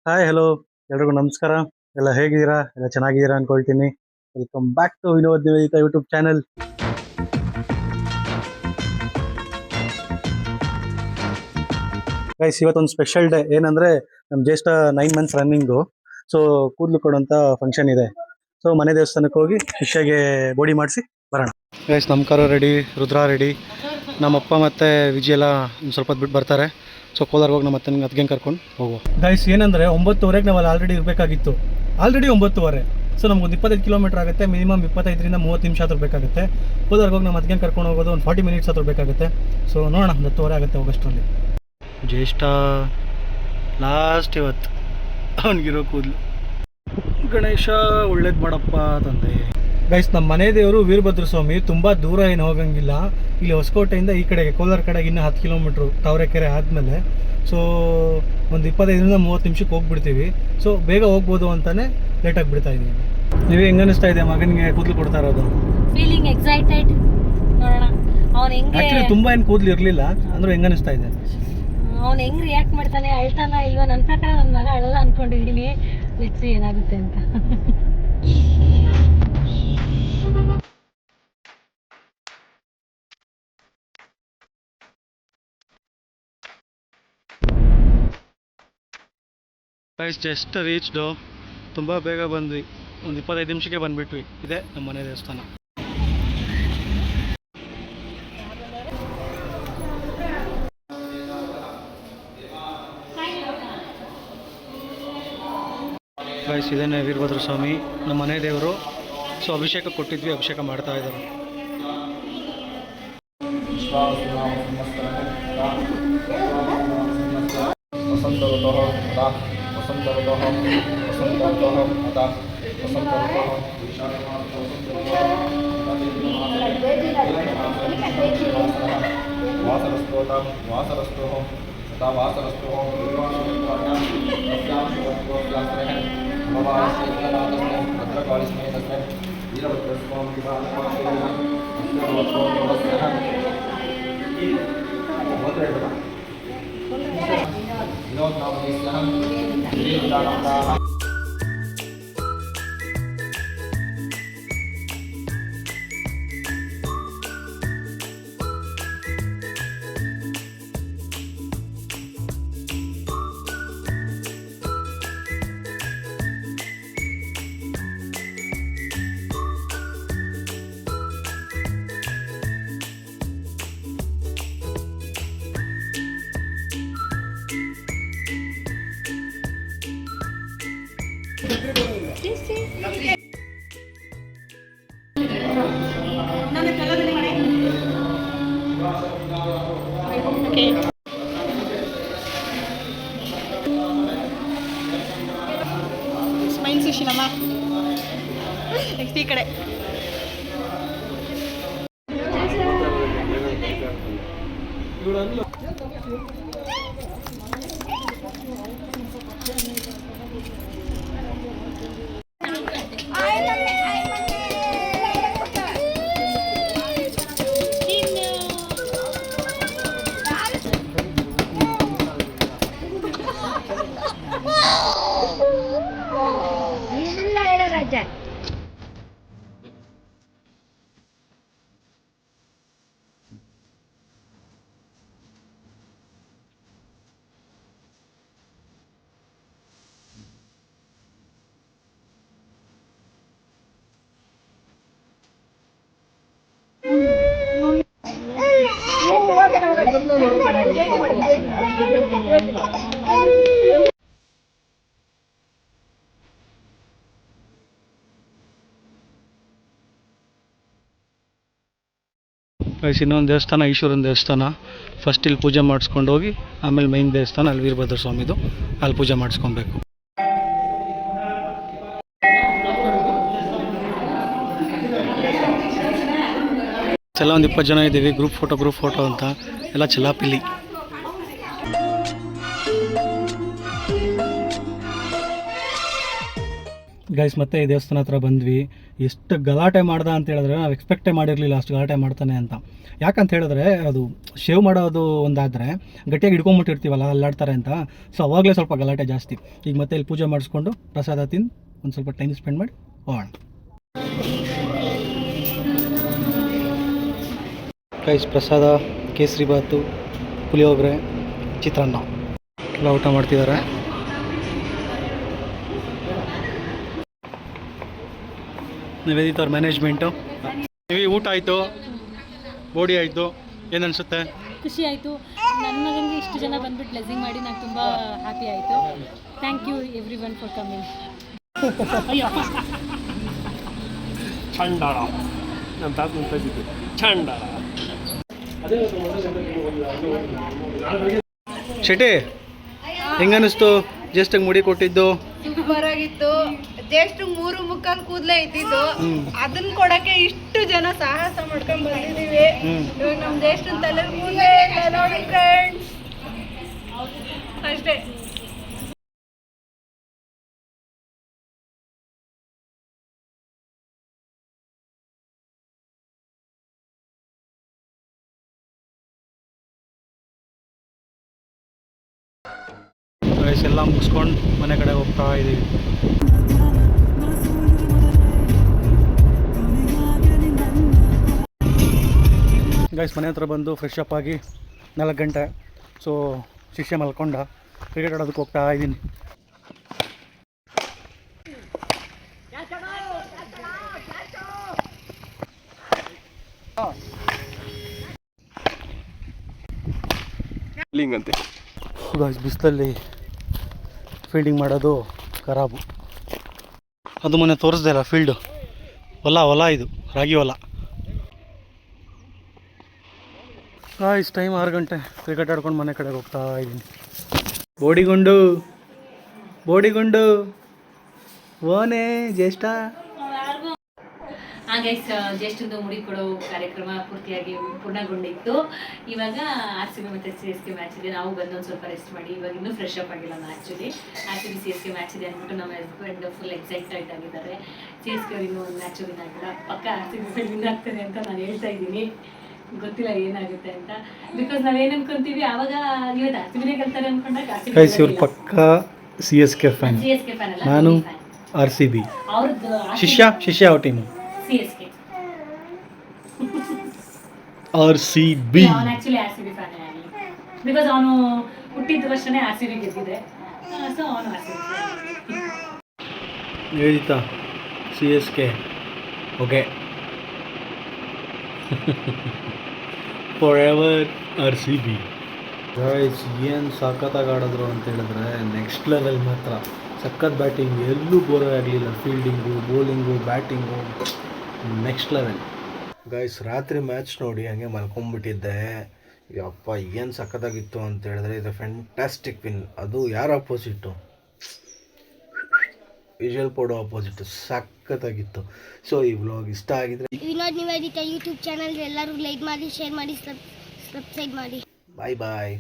Hi hello ಎಲ್ರಿಗೂ ನಮಸ್ಕಾರ. ಎಲ್ಲ ಹೇಗಿದ್ದೀರಾ? ಎಲ್ಲ ಚೆನ್ನಾಗಿದ್ದೀರಾ ಅನ್ಕೊಳ್ತೀನಿ. Welcome back to Vinod Nivedita YouTube channel. Guys, ಇವತ್ತೊಂದು ಸ್ಪೆಷಲ್ ಡೇ. ಏನಂದ್ರೆ ನಮ್ಮ ಜ್ಯೇಷ್ಠ 9 ಮಂತ್ಸ್ ರನ್ನಿಂಗು. ಸೊ ಕೂದಲು ಕೊಡುವಂಥ ಫಂಕ್ಷನ್ ಇದೆ. ಸೊ ಮನೆ ದೇವಸ್ಥಾನಕ್ಕೆ ಹೋಗಿ ಶಿಷ್ಯಗೆ ಬೋಡಿ ಮಾಡಿಸಿ ಬರೋಣ. ಗೈಸ್, ನಮ್ಮ ಕಾರು ರೆಡಿ, ರುದ್ರಾ ರೆಡಿ. ನಮ್ಮಪ್ಪ ಮತ್ತು ವಿಜಯ್ ಎಲ್ಲ ಒಂದು ಸ್ವಲ್ಪ ಬಿಟ್ಟು ಬರ್ತಾರೆ. ಸೊ ಕೋಲಾರ್ಗೆ ಹೋಗಿ ನಮ್ಮ ಅತ್ತಿಗೆ ಕರ್ಕೊಂಡು ಹೋಗುವ. ಗೈಸ್, ಏನಂದರೆ 9:30ಗೆ ನಾವು ಅಲ್ಲಿ ಆಲ್ರೆಡಿ ಇರಬೇಕಾಗಿತ್ತು. ಆಲ್ರೆಡಿ 9:30. ಸೊ ನಮ್ಗೊಂದು 25 ಕಿಲೋಮೀಟರ್ ಆಗುತ್ತೆ. ಮಿನಿಮಮ್ 25ರಿಂದ 30 ನಿಮಿಷ ಹತ್ರ ಬೇಕಾಗುತ್ತೆ. ಕೋಲಾರ್ಗೆ ಹೋಗಿ ನಮ್ಮ ಅತ್ತಿಗೆ ಕರ್ಕೊಂಡು ಹೋಗೋದು ಒಂದು 40 ಮಿನಿಟ್ಸ್ ಹತ್ರ ಬೇಕಾಗುತ್ತೆ. ಸೊ ನೋಡೋಣ, 10:30 ಆಗುತ್ತೆ ಹೋಗೋಷ್ಟರಲ್ಲಿ. ಜ್ಯೇಷ್ಠ ಲಾಸ್ಟ್ ಇವತ್ತು ಅವನಿಗಿರೋ ಕೂದಲು. ಗಣೇಶ ಒಳ್ಳೇದು ಮಾಡಪ್ಪ ತಂದೆ. ಗೈಸ್, ನಮ್ಮ ಮನೆ ದೇವರು ವೀರಭದ್ರ ಸ್ವಾಮಿ. ತುಂಬ ದೂರ ಏನು ಹೋಗಂಗಿಲ್ಲ. ಇಲ್ಲಿ ಹೊಸಕೋಟೆಯಿಂದ ಈ ಕಡೆಗೆ ಕೋಲಾರ ಕಡೆಗೆ ಇನ್ನೂ 10 ಕಿಲೋಮೀಟ್ರು ತಾವರೆಕೆರೆ ಆದಮೇಲೆ. ಸೊ ಒಂದು 25ರಿಂದ 30 ನಿಮಿಷಕ್ಕೆ ಹೋಗ್ಬಿಡ್ತೀವಿ. ಸೊ ಬೇಗ ಹೋಗ್ಬೋದು ಅಂತಲೇ ಲೇಟಾಗಿ ಬಿಡ್ತಾ ಇದ್ದೀವಿ. ನೀವೇ ಹೆಂಗೆ ಅನಿಸ್ತಾ ಇದೆ ಮಗನಿಗೆ ಕೂದಲು ಕೊಡ್ತಾ ಇರೋದು? Feeling excited. ನೋಡೋಣ ಅವನು ಹೆಂಗೆ. ಆ್ಯಕ್ಚುಲಿ ತುಂಬ ಏನು ಕೂದಲು ಇರಲಿಲ್ಲ ಅಂದರೂ ಹೆಂಗೆ ಅನಿಸ್ತಾ ಇದೆ? ಅವನು ಹೆಂಗೆ ರಿಯಾಕ್ಟ್ ಮಾಡ್ತಾನೆ, ಅಳ್ತಾನ ಇಲ್ವಾ? ನನ್ನ ಪ್ರಕಾರ ನನ್ನ ಮಗ ಅಳೋಲ್ಲ ಅಂದ್ಕೊಂಡಿದ್ದೀನಿ. ಲೆಟ್ಸ್ ಏನಾಗುತ್ತೆ ಅಂತ. Guys, just reached. ತುಂಬ ಬೇಗ ಬಂದ್ವಿ. ಒಂದು 25 ನಿಮಿಷಕ್ಕೆ ಬಂದುಬಿಟ್ವಿ. ಇದೆ ನಮ್ಮ ಮನೆ ದೇವಸ್ಥಾನ. ಗೈಸ್, ಇದೇನೆ ವೀರಭದ್ರ ಸ್ವಾಮಿ, ನಮ್ಮ ಮನೆ ದೇವರು. ಸೊ ಅಭಿಷೇಕ ಕೊಟ್ಟಿದ್ವಿ, ಅಭಿಷೇಕ ಮಾಡ್ತಾ ಇದ್ದಾರೆ. ಸ್ಮೈಲ್ ಸುಶೀಲಮ್ಮ. ನೆಕ್ಸ್ಟ್ ಈ ಕಡೆ. ಇನ್ನೊಂದು ದೇವಸ್ಥಾನ, ಈಶ್ವರನ ದೇವಸ್ಥಾನ. ಫಸ್ಟ್ ಇಲ್ಲಿ ಪೂಜೆ ಮಾಡಿಸ್ಕೊಂಡು ಹೋಗಿ ಆಮೇಲೆ ಮೈನ್ ದೇವಸ್ಥಾನ ಅಲ್ಲಿ ವೀರಭದ್ರ ಸ್ವಾಮಿದು, ಅಲ್ಲಿ ಪೂಜೆ ಮಾಡಿಸ್ಕೊಬೇಕು. ಎಲ್ಲ ಒಂದು 20 ಜನ ಇದ್ದೀವಿ. ಗ್ರೂಪ್ ಫೋಟೋ ಅಂತ ಎಲ್ಲ ಚಲಾಪಿಲಿ. ಗೈಸ್, ಮತ್ತೆ ಈ ದೇವಸ್ಥಾನ ಹತ್ರ ಬಂದ್ವಿ. ಎಷ್ಟು ಗಲಾಟೆ ಮಾಡ್ದ ಅಂತ ಹೇಳಿದ್ರೆ ನಾವು ಎಕ್ಸ್ಪೆಕ್ಟೇ ಮಾಡಿರಲಿಲ್ಲ ಅಷ್ಟು ಗಲಾಟೆ ಮಾಡ್ತಾನೆ ಅಂತ. ಯಾಕಂತ ಹೇಳಿದ್ರೆ ಅದು ಶೇವ್ ಮಾಡೋದು ಒಂದಾದರೆ ಗಟ್ಟಿಯಾಗಿ ಹಿಡ್ಕೊಂಬಿಟ್ಟಿರ್ತೀವಲ್ಲ ಅಲ್ಲಾಡ್ತಾರೆ ಅಂತ, ಸೊ ಅವಾಗಲೇ ಸ್ವಲ್ಪ ಗಲಾಟೆ ಜಾಸ್ತಿ. ಈಗ ಮತ್ತೆ ಇಲ್ಲಿ ಪೂಜೆ ಮಾಡಿಸ್ಕೊಂಡು ಪ್ರಸಾದ ತಿಂದು ಒಂದು ಸ್ವಲ್ಪ ಟೈಮ್ ಸ್ಪೆಂಡ್ ಮಾಡಿ ಹೋಗೋಣ. ಗೈಸ್ ಪ್ರಸಾದ, ಕೇಸರಿ ಬಾತು, ಪುಳಿಯೋಗರೆ, ಚಿತ್ರಾನ್ನ ಎಲ್ಲ ಊಟ ಮಾಡ್ತಿದ್ದಾರೆ. ನಿವೇದಿತ ಅವ್ರ ಮ್ಯಾನೇಜ್ಮೆಂಟು. ನೀವು ಊಟ ಆಯಿತು, ಬೋಡಿ ಆಯಿತು, ಏನು ಅನಿಸುತ್ತೆ? ಖುಷಿ ಆಯಿತು. ನನ್ನ ಮಗನಿಗೆ ಇಷ್ಟು ಜನ ಬಂದ್ಬಿಟ್ಟು ಬ್ಲೆಸ್ಸಿಂಗ್ ಮಾಡಿ ನಂಗೆ ತುಂಬ ಹ್ಯಾಪಿ ಆಯಿತು. Thank you everyone for coming. ಚಂಡಾಳ ನಮ್ಮ ತಾತ ಮುಂತಿದ್ದು ಚಂಡಾಳ. ಶೆಟ್ಟಿ ಹೆಂಗನ್ನಿಸ್ತು ಜ್ಯೇಷ್ಠಗೆ ಮುಡಿ ಕೊಟ್ಟಿದ್ದು? ಸೂಪರ್ ಆಗಿತ್ತು. ಜಸ್ಟ್ 3 ಕೂದಲೇ ಇದ್ದಿದ್ದು, ಅದನ್ನ ಕೊಡಕ್ಕೆ ಇಷ್ಟು ಜನ ಸಾಹಸ ಮಾಡ್ಕೊಂಡ್ ಬಂದಿದೀವಿ. ಇವಾಗ ನಮ್ ಜ್ಯೇಷ್ಠನ ತಲೆ ಕೂದಲೇ ಇಲ್ಲ ನೋಡಿ ಫ್ರೆಂಡ್ಸ್, ಅಷ್ಟೇ. ಎಲ್ಲ ಮುಗಿಸ್ಕೊಂಡು ಮನೆ ಕಡೆ ಹೋಗ್ತಾ ಇದ್ದೀವಿ. ಗೈಸ್ ಮನೆ ಹತ್ರ ಬಂದು ಫ್ರೆಶ್ ಅಪ್ ಆಗಿ 4 ಗಂಟೆ. ಸೊ ಶಿಷ್ಯ ಮಲ್ಕೊಂಡ, ಕ್ರಿಕೆಟ್ ಆಡೋದಕ್ಕೆ ಹೋಗ್ತಾ ಇದ್ದೀನಿ. ಲಿಂಗಂತೆ ಗೈಸ್ ಬಿಸಿಲಲ್ಲಿ ಫೀಲ್ಡಿಂಗ್ ಮಾಡೋದು ಖರಾಬು. ಅದು ಮೊನ್ನೆ ತೋರಿಸ್ದೆ ಅಲ್ಲ ಫೀಲ್ಡು, ಹೊಲ ಇದು ರಾಗಿ ಹೊಲ. ಗೈಸ್ ಟೈಮ್ 6 ಗಂಟೆ. ಕ್ರಿಕೆಟ್ ಆಡ್ಕೊಂಡು ಮನೆ ಕಡೆಗೆ ಹೋಗ್ತಾ ಇದ್ದೀನಿ. ಬೋಡಿಗುಂಡು ಓನೇ ಜ್ಯೇಷ್ಠ. ಗೈಸ್ ಜ್ಯೇಷ್ಠಂದು ಮುಡಿ ಕೊಡೋ ಕಾರ್ಯಕ್ರಮ ಪೂರ್ತಿಯಾಗಿ ಪೂರ್ಣಗೊಂಡಿತ್ತು. ಇವಾಗ RCB ಮತ್ತು CSK ಮ್ಯಾಚ್ ಇದೆ. ನಾವು ಬಂದು ಒಂದು ಸ್ವಲ್ಪ ರೆಸ್ಟ್ ಮಾಡಿ ಇವಾಗ ಇನ್ನೂ ಫ್ರೆಶ್ ಅಪ್ ಆಗಿಲ್ಲ. ನಾನು ಆ್ಯಕ್ಚುಲಿ RCB CSK ಮ್ಯಾಚ್ ಇದೆ ಅಂದ್ಬಿಟ್ಟು ನಮ್ಮ ಹಸ್ಬೆಂಡ್ ಫುಲ್ ಎಕ್ಸೈಟೆಡ್ ಆಗಿದ್ದಾರೆ. CSK ಇನ್ನೂ ಒಂದು ಮ್ಯಾಚ್ ವಿನ್ ಆಗಿಲ್ಲ, ಪಕ್ಕ RCB ವಿನ್ ಆಗ್ತದೆ ಅಂತ ನಾನು ಹೇಳ್ತಾ ಇದ್ದೀನಿ. ಗೊತ್ತಿಲ್ಲ ಏನಾಗುತ್ತೆ ಅಂತ, ಬಿಕಾಸ್ ನಾವೇನು ಅನ್ಕೊಂತೀವಿ ಆವಾಗ ಇವತ್ತು RCB ಗೆಲ್ತಾರೆ ಅನ್ಕೊಂಡಾಗ ಗೈಸ್ ಇವ್ರು ಪಕ್ಕ CSK ಫ್ಯಾನ್, ನಾನು RCB. ಅವ್ರದ್ದು ಶಿಷ್ಯ ಯಾವ ಟೀಮು? CSK. RCB. ಅವನು ಆ್ಯಕ್ಚುಲಿ RCB ಫ್ಯಾನೇ ಆಗಲಿ, ಬಿಕಾಸ್ ಅವನು ಹುಟ್ಟಿದ ವರ್ಷನೇ RCB ಗೆದ್ದಿದೆ. ಸೊ ಅವನು RCB ಫ್ಯಾನ್. ಹೇಳಿತಾ CSK okay forever RCB. Guys ಏನು ಸಖತ್ತಾಗಿ ಆಡಿದ್ರು ಅಂತ ಹೇಳಿದ್ರೆ ನೆಕ್ಸ್ಟ್ ಲೆವೆಲ್ ಮಾತ್ರ. ಸಖತ್ ಬ್ಯಾಟಿಂಗ್, ಎಲ್ಲೂ ಬೋರ್ ಆಗಲಿಲ್ಲ. Fielding, bowling, batting next level. Guys ರಾತ್ರಿ ಮ್ಯಾಚ್ ನೋಡಿ ಹಂಗೆ ಮಲ್ಕೊಂಡ್ಬಿಟ್ಟಿದ್ದೆ. ಯಪ್ಪ ಏನು ಸಖತ್ತಾಗಿತ್ತು ಅಂತ ಹೇಳಿದ್ರೆ ಇದು ಫ್ಯಾಂಟಾಸ್ಟಿಕ್ ವಿನ್. ಅದು ಯಾರು ಅಪೋಸಿಟ್ಟು? ವಿಜುವಲ್ ಪೋಡೋ ಅಪೋಸಿಟ್. ಸಖತ್ತಾಗಿತ್ತು. ಸೊ ಈ ವ್ಲಾಗ್ ಇಷ್ಟ ಆಗಿದ್ರೆ ವಿನೋದ್ ನಿವೇದಿತ ಯೂಟ್ಯೂಬ್ ಚಾನಲ್ ಎಲ್ಲರೂ ಲೈಕ್ ಮಾಡಿ, ಶೇರ್ ಮಾಡಿ, ಸಬ್ಸ್ಕ್ರೈಬ್ ಮಾಡಿ. ಬಾಯ್ ಬಾಯ್.